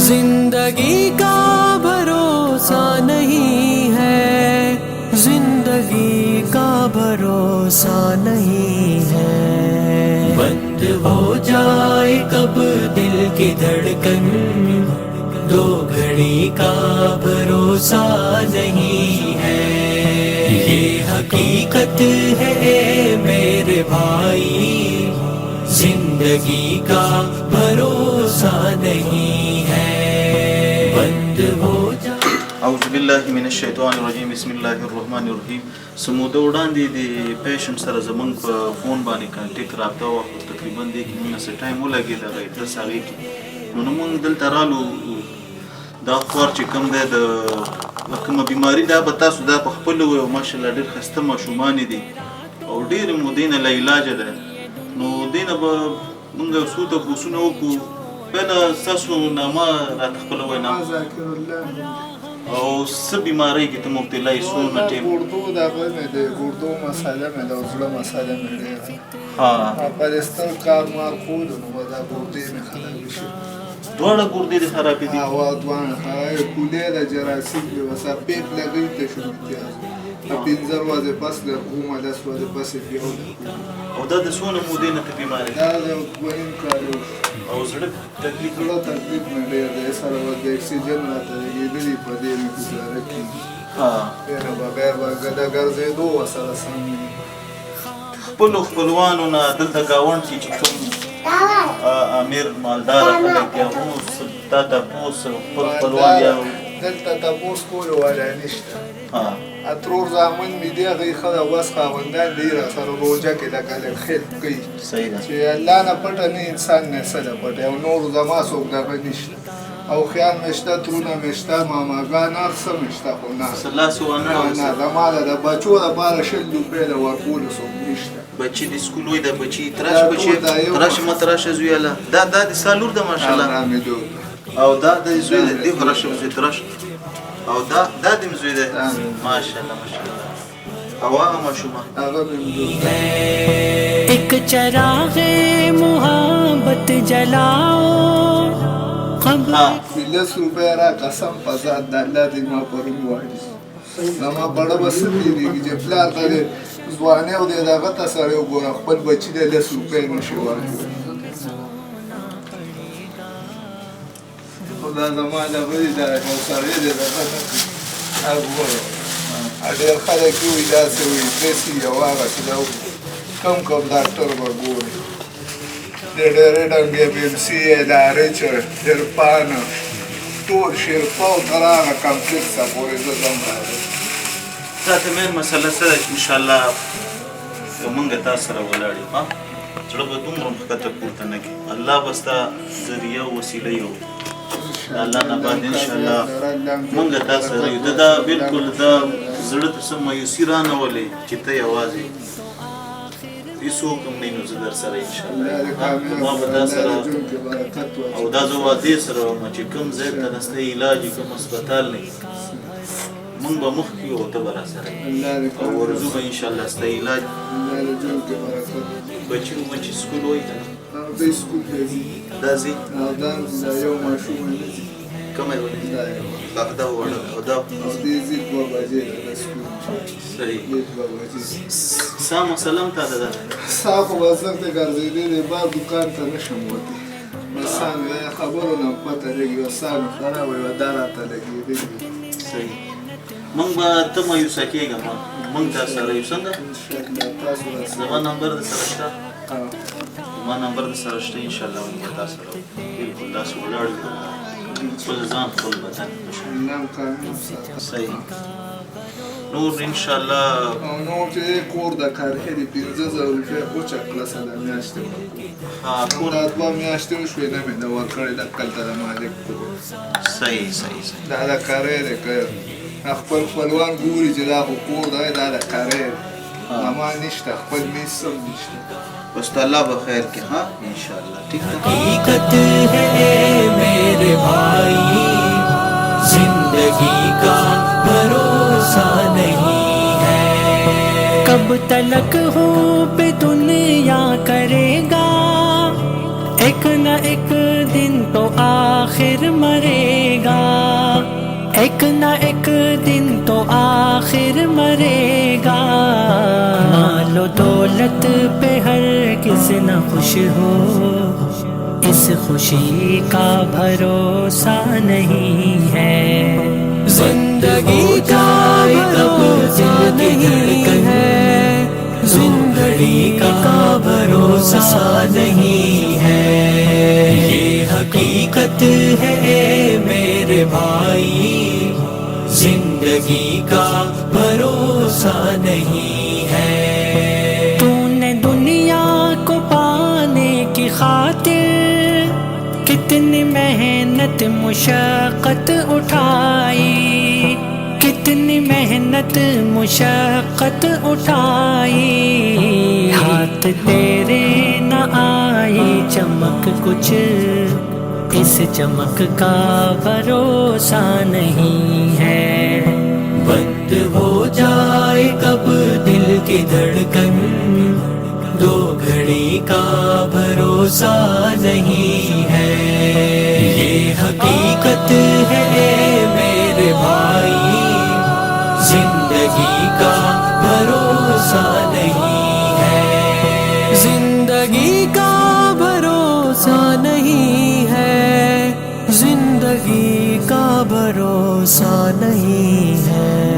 زندگی کا بھروسہ نہیں ہے، زندگی کا بھروسہ نہیں ہے، بند ہو جائے کب دل کی دھڑکن، دو گھڑی کا بھروسہ نہیں ہے، یہ حقیقت ہے اے میرے بھائی، زندگی کا بھروسہ نہیں ہے، بند ہو جائے. اعوذ بالله من الشیطان الرجیم، بسم الله الرحمن الرحیم. سموده وړاندې د پیشنټ سره زمونږ په فون باندې کانټیکټ رابطه وه، تقریبا دې کې موږ څه ټایم ولګېد هغه ایډرس هغې کې نو موږ دلته رالو. دا خوار چې کوم دی د کومه بیماري دا به تاسو دا په خپله ووایو، ماشاءالله ډېر ښایسته ماشومانې دي او ډېرې مودې نه لاعلاجه ده. نو دې نه به موږ یو څو تپوسونه وکړو. بله ستاسو نامه راته خپله وینا ذاکر الله او څه بیماری کې ته مبتلا یې؟ څومره ټیم؟ ګردو دغه مې د ګردو مساله مې د زړه مساله مې ډېره ها پرستر کار مار کولو نو به دا ګردې مې خرابې شي. دواړه ګردې دې خرابې دي؟ هوا دواړه کولې د جراثیم د وسه پیپ لګوي ته شروع کېږي. پنځه ورځې پس له کومه 10 ورځې پس بیا او دا د څونه مودې نه ته بیماری؟ دا د دویم کال او زړه تکلیف؟ زړه تکلیف مې ډېر دی، سره د اکسیجن راته لګېدلي په دې مې ګزاره کېږي. بیا بغیر د ګرځېدو ورسره سم وي. خپلو خپلوانو نه دلته ګاونډ کې چې کوم امیر مالداره خلک دي هغو تا تپوس خپل خپلوان یا دلته تپوس کولو والا نشته. اترور زامن مې دی هغې ښه ده، اوس خاوندان دی راسره روژه کې لکه لږ خلپ کوي چې الله نه پټه نه انسان نه څه ده پټه، او نور زما څوک دغه نشته. او خیال مې شته، ترونه مې شته، ماماګان هر څه مې شته، خو نه زما د بچو دپاره 20 روپۍ د ورکولو څوک نشته. بچي د سکول وایي دا بچي تراشه بچي تراشه مه تراشه زویاله دا د ستا لور ده ماشاءالله، او دا د زوی ده دی خو راشه زوی تراشه، او دا د مې زوی ده ماشاءالله ماشاءالله. او هغه ماشومه هغه مې ایک چراغ محبت جلاؤ قبر 10 روپۍ را قسم په ذات د الله دې ما پرون وایي زما بړه به څه تېرېږي چې پلار ته دې ځوانۍ او دې دغه ته سړی وګوره خپل بچي ته 10 روپۍ نشي ورکولی. خو دا زما دغه دي دا یو سړی دی دغه نه کوي وګوره. ډېر خلک وایي داسې وایي داسې یو هغه چې دا کوم ډاکټر به ګوري د ډېرې ډنګې بېمسي یې دا ریچر عرفان ټول شیرپا او تر هغه کمپلیکسه پورې زه ځم راځم. دا ته مین مسله څه ده چې انشاءالله موږ تاسو سره ولاړ یو، زړه به دومره ښکته پورته نه کړي. الله به ستا ذریعه او وسیله یو د الله نه بعد انشاءالله موږ تاسو سره یو. دا بلکل دا زړه ته څه مایوسي رانولې چې ته یوازې هېڅوک هم نه نو زه در سره انشاءالله ما به تا سره او دا زه وعدې سره وم چې کوم ځای ته د ستا علاج کوم هسپتال نه مونږ به مخکې یو او ته به راسره او ورځو به انشاءالله ستا علاج. بچي مو چې سکول وایي که نه؟ دوی سکول ته ځي. دا ځي؟ دا یو ماشوم نه ځي. کومه یې ولې؟ دا وړه او دا او دې ځي 2 بجې د سکول صحیح 2 بجې. سا مسله هم تا ده ده سا خو به زه ته ګرځېدلی دی، بار دوکان ته نه شم وتی. بس سا مې خبرو نه پته لګي، یوه سا مې خرابه وه دا راته لګېدلي. صحیح. مونږ به ته مایوسه کېږه مونږ تا سره یو څنګه؟ زما نمبر در سره شته؟ زما نمبر در سره شته انشاءالله مونږ به تا سره بلکل داسې ولاړ یو خپل ځان خپل بدن. صحیح. نور انشاءالله او نور چې کور د کارهري 15,000 روپۍ اوچه کړه سره میاشتې ورکړو. دا 2 میاشتې وشوې نه مې د ورکړې د کلته د مالک کور. صحیح صحیح صحیح. دا د کاری دی که خپل خپلوان ګوري چې دا خو کور دی دا د کاری دی. اما نشته خپل میز سم نشته. بس تو اللہ بخیر کے ہاں انشاءاللہ ٹھیک ہے. حقیقت ہے میرے بھائی، زندگی کا بھروسہ نہیں ہے. کب تلک ہو پہ دنیا کرے گا، ایک نہ ایک دن تو آخر مرے گا، ایک نہ ایک دن تو آخر مرے گا۔ مال و دولت پہ ہر کس نہ خوش ہو، اس خوشی کا بھروسہ نہیں ہے۔ زندگی کا بھروسہ نہیں ہے، زندگی کا بھروسہ نہیں ہے، یہ حقیقت ہے میرے بھائی، زندگی کا بھروسہ نہیں ہے۔ تو نے دنیا کو پانے کی خاطر کتنی محنت مشقت اٹھائی، کتنی محنت مشقت اٹھائی، ہاتھ تیرے نہ آئی چمک کچھ، اس چمک کا بھروسہ نہیں ہے۔ بند ہو جائے کب دل کی دھڑکن، دو گھڑی کا بھروسہ نہیں ہے، یہ حقیقت ہے میرے بھائی، زندگی کا بھروسہ نہیں ہے، زندگی کا بھروسہ نہیں ہے، زندگی کا بھروسہ نہیں ہے۔